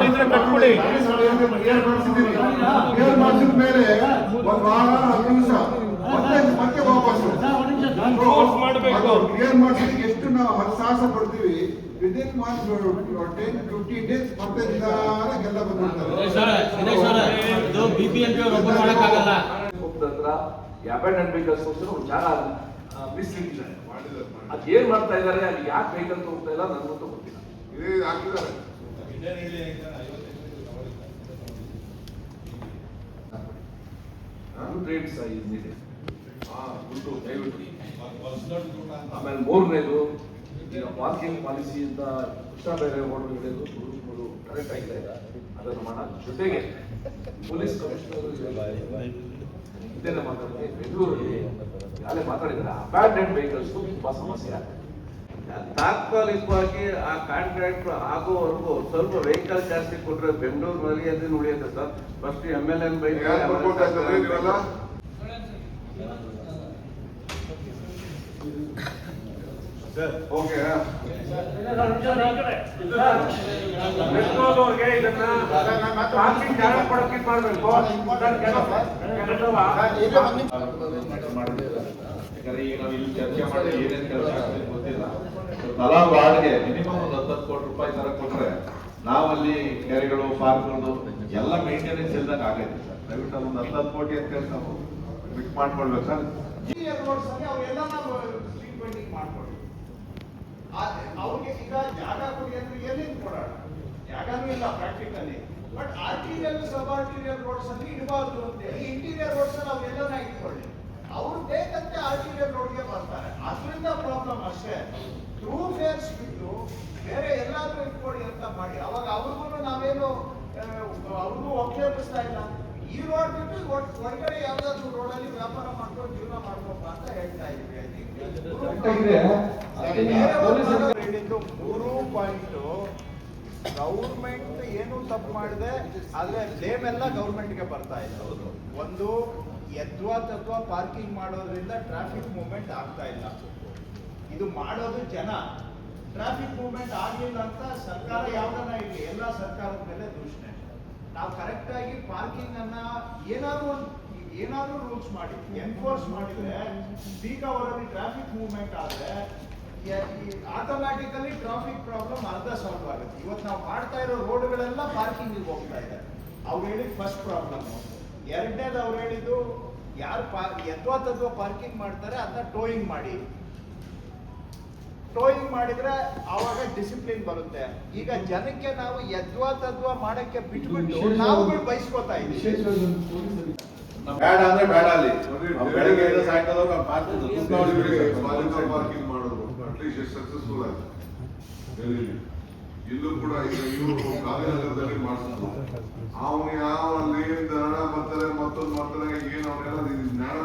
ಏನಾದ್ರು ಇದ್ರೆ ಕಟ್ಬಿಡಿ. ಮಾಡಿಸಿದ ಮೇಲೆ ಒಂದು ವಾರ 10 ದಿವಸ ಮತ್ತೆ ವಾಪಸ್ ಮಾಡಬೇಕು. ಕ್ಲಿಯರ್ ಮಾಡಿಸಿದಕ್ಕೆ ಎಷ್ಟು ನಾವು ಸಾಹಸ ಪಡ್ತೀವಿ. ವಿದಿನ್ 10-15 ಡೇಸ್ ಮತ್ತೆ ನಿಧಾನಕ್ಕೆಲ್ಲ ಅಬ್ಯಾಂಡನ್ ವೆಹಿಕಲ್ಸ್ ವಿಚಾರ ಮಿಸ್ಲೀಡ್ ಇದೆ. ಅದೇನ್ ಮಾಡ್ತಾ ಇದ್ದಾರೆ, ಅಲ್ಲಿ ಯಾಕೆ ವೆಹಿಕಲ್ ಹೋಗ್ತಾ ಇಲ್ಲ ನನಗಂತೂ ಗೊತ್ತಿಲ್ಲ. ಇದೇ ಹಾಕಿದ್ದಾರೆ ಟ್ರೇಡ್ಸ್ ಇದೆ. ಆಮೇಲೆ ಮೂರನೇದು ಪಾರ್ಕಿಂಗ್ ಪಾಲಿಸಿ ಅಂತ ಕೃಷ್ಣ ಬೈರೇಗೌಡರು ಹೇಳಿದ್ರು ಕರೆಕ್ಟ್ ಆಗಿದೆ, ಅದನ್ನು ಮಾಡೋಣ. ಜೊತೆಗೆ ಪೊಲೀಸ್ ಕಮಿಷನರ್ ಇದನ್ನ ಮಾತಾಡಿದ್ರೆ ಬೆಂಗಳೂರಲ್ಲಿ ಯಾರೇ ಮಾತಾಡಿದ್ರೆ ಅಬ್ಯಾಂಡೆಂಡ್ ವೆಹಿಕಲ್ಸ್ ತುಂಬಾ ಸಮಸ್ಯೆ ಆಗ್ತದೆ. ತಾತ್ಕಾಲಿಕವಾಗಿ ಆ ಕಾಂಟ್ರಾಕ್ಟ್ ಆಗೋವರೆಗೂ ಸ್ವಲ್ಪ ವೆಹಿಕಲ್ ಜಾಸ್ತಿ ಕೊಟ್ರೆ ಬೆಂಗಳೂರಿನಲ್ಲಿ ಅದನ್ನು ಉಳಿಯುತ್ತೆ sir. First MLN bike okay ಮೆಟ್ರೋದವ್ರಿಗೆ ಇದನ್ನ ಪಾರ್ಕಿಂಗ್ ಜಾಗ ಕೊಡಕ್ಕೆ ಮಾಡಬೇಕು. ಯಾಕಂದ್ರೆ ಈಗ ನಾವು ಇಲ್ಲಿ ಚರ್ಚೆ ಮಾಡಿ ಏನೇನು ಕೆಲಸ ಆಗ್ತದೆ ಗೊತ್ತಿಲ್ಲ. ತಲಾ ವಾರ್ಡ್ಗೆ ಮಿನಿಮಮ್ ಒಂದು 10 ಕೋಟಿ ರೂಪಾಯಿ ತರ ಕೊಟ್ರೆ ನಾವಲ್ಲಿ ಕೆರೆಗಳು ಪಾರ್ಕ್ಗಳು ಎಲ್ಲ ಮೇಂಟೆನೆನ್ಸ್ ಇಲ್ದಂಗೆ ಆಗೈತೆ ಸರ್. ದಯವಿಟ್ಟು ಒಂದು 10 ಕೋಟಿ ಅಂತ ಹೇಳಿ ನಾವು ಬಿಟ್ ಮಾಡ್ಕೊಳ್ಬೇಕು ಸರ್. ಅವ್ರಿಗೆ ಈಗ ಜಾಗ ಕೊಡಿ ಅಂದ್ರೆ ಏನೇನು ಕೊಡೋಣ, ಜಾಗನೂ ಇಲ್ಲ practically. But arterial sub arterial roads ಅಲ್ಲಿ ಇಡಬಾರ್ದು ಅಂತೇಳಿ ಇಂಟೀರಿಯರ್ ರೋಡ್ಸ್ ಅಲ್ಲಿ ಅವೆಲ್ಲನ ಇಟ್ಕೊಳ್ಳಿ. ಅವ್ರು ಬೇಕಂತೆ ಆರ್ಟಿರಿಯಲ್ ರೋಡ್ಗೆ ಬರ್ತಾರೆ, ಅದರಿಂದ ಪ್ರಾಬ್ಲಮ್ ಅಷ್ಟೇ. ಥ್ರೂ ಫೇರ್ಸ್ ಬಿಟ್ಟು ಬೇರೆ ಎಲ್ಲಾದ್ರೂ ಇಟ್ಕೊಳ್ಳಿ ಅಂತ ಮಾಡಿ, ಅವಾಗ ಅವ್ರಿಗೂ ನಾವೇನು ಅವ್ರಿಗೂ ಒಕ್ಕೇಪಿಸ್ತಾ ಇಲ್ಲ. ಈ ರೋಡ್ ಬಿಟ್ಟು ಹೊರಗಡೆ ಯಾವ್ದಾದ್ರು ರೋಡಲ್ಲಿ ವ್ಯಾಪಾರ ಮಾಡ್ಕೊಂಡು ಜೀವನ ಮಾಡ್ಬೇಕು ಅಂತ ಹೇಳ್ತಾ ಇದ್ವಿ. ಹೇಳಿದ್ದು 3 ಪಾಯಿಂಟ್ ಗೌರ್ಮೆಂಟ್ ಏನು ತಪ್ಪು ಮಾಡಿದೆ, ಆದ್ರೆ ಬ್ಲೇಮ್ ಎಲ್ಲ ಗೌರ್ಮೆಂಟ್ಗೆ ಬರ್ತಾ ಇದೆ. ಒಂದು ಯದ್ವಾ ಪಾರ್ಕಿಂಗ್ ಮಾಡೋದ್ರಿಂದ ಟ್ರಾಫಿಕ್ ಮೂವ್ಮೆಂಟ್ ಆಗ್ತಾ ಇಲ್ಲ. ಇದು ಮಾಡೋದು ಜನ. ಟ್ರಾಫಿಕ್ ಮೂವ್ಮೆಂಟ್ ಆಗಿಲ್ಲ ಅಂತ ಸರ್ಕಾರ ಯಾವ್ದನ್ನ ಇರಲಿ, ಎಲ್ಲ ಸರ್ಕಾರದ ಮೇಲೆ ದೂಷಣೆ. ನಾವು ಕರೆಕ್ಟ್ ಆಗಿ ಪಾರ್ಕಿಂಗ್ ಅನ್ನ ಏನಾದ್ರೂ ರೂಲ್ಸ್ ಮಾಡಿ ಎನ್ಫೋರ್ಸ್ ಮಾಡಿದ್ರೆ ಪೀಕ್ ಅವರಲ್ಲಿ ಟ್ರಾಫಿಕ್ ಮೂವ್ಮೆಂಟ್ ಆದ್ರೆ ಆಟೋಮ್ಯಾಟಿಕಲಿ ಟ್ರಾಫಿಕ್ ಪ್ರಾಬ್ಲಮ್ ಅರ್ಧ ಸಾಲ್ವ್ ಆಗುತ್ತೆ. ಇವತ್ತು ನಾವು ಮಾಡ್ತಾ ಇರೋ ರೋಡ್ಗಳೆಲ್ಲ ಪಾರ್ಕಿಂಗ್ ಹೋಗ್ತಾ ಇದೆ. ಅವ್ರು ಹೇಳಿದ್ ಫಸ್ಟ್ ಪ್ರಾಬ್ಲಮ್. ಎರಡನೇದು ಅವ್ರು ಹೇಳಿದ್ದು ಯಾರು ಯದ್ವಾ ಪಾರ್ಕಿಂಗ್ ಮಾಡ್ತಾರೆ ಅದನ್ನ ಟೋಯಿಂಗ್ ಮಾಡಿ. ಟೋಯಿಂಗ್ ಮಾಡಿದ್ರೆ ಆವಾಗ ಡಿಸಿಪ್ಲಿನ್ ಬರುತ್ತೆ. ಈಗ ಜನಕ್ಕೆ ನಾವು ಯದ್ವಾ ಮಾಡಕ್ಕೆ ಬಿಟ್ಬಿಟ್ಟು ನಾವುಗಳು ಬಯಸ್ಕೋತಾ ಇದ್ದೀವಿ. ಬೇಡ ಅಂದ್ರೆ ಬೇಡ, ಅಲ್ಲಿ ಬೆಳಗ್ಗೆ ಸಾಯಂಕಾಲ ಪಾರ್ಕಿಂಗ್ ಮಾಡೋದು ಅಟ್ಲೀಸ್ಟ್ ಸಕ್ಸಸ್ಫುಲ್ ಆಗಿದೆ. ಇಲ್ಲೂ ಕೂಡ ಈಗ ಇವರು ಗಾಂಧಿನಗರದಲ್ಲಿ ಮಾಡಿಸಿದ್ರು. ಅವನು ಯಾವ ಅಲ್ಲಿ ಜ್ಞಾನ ಬರ್ತಾರೆ, ಮತ್ತೊಂದು ಮಾಡ್ತಾರೆ, ಏನು ಅವನ್ನೆಲ್ಲ ಜ್ಞಾನ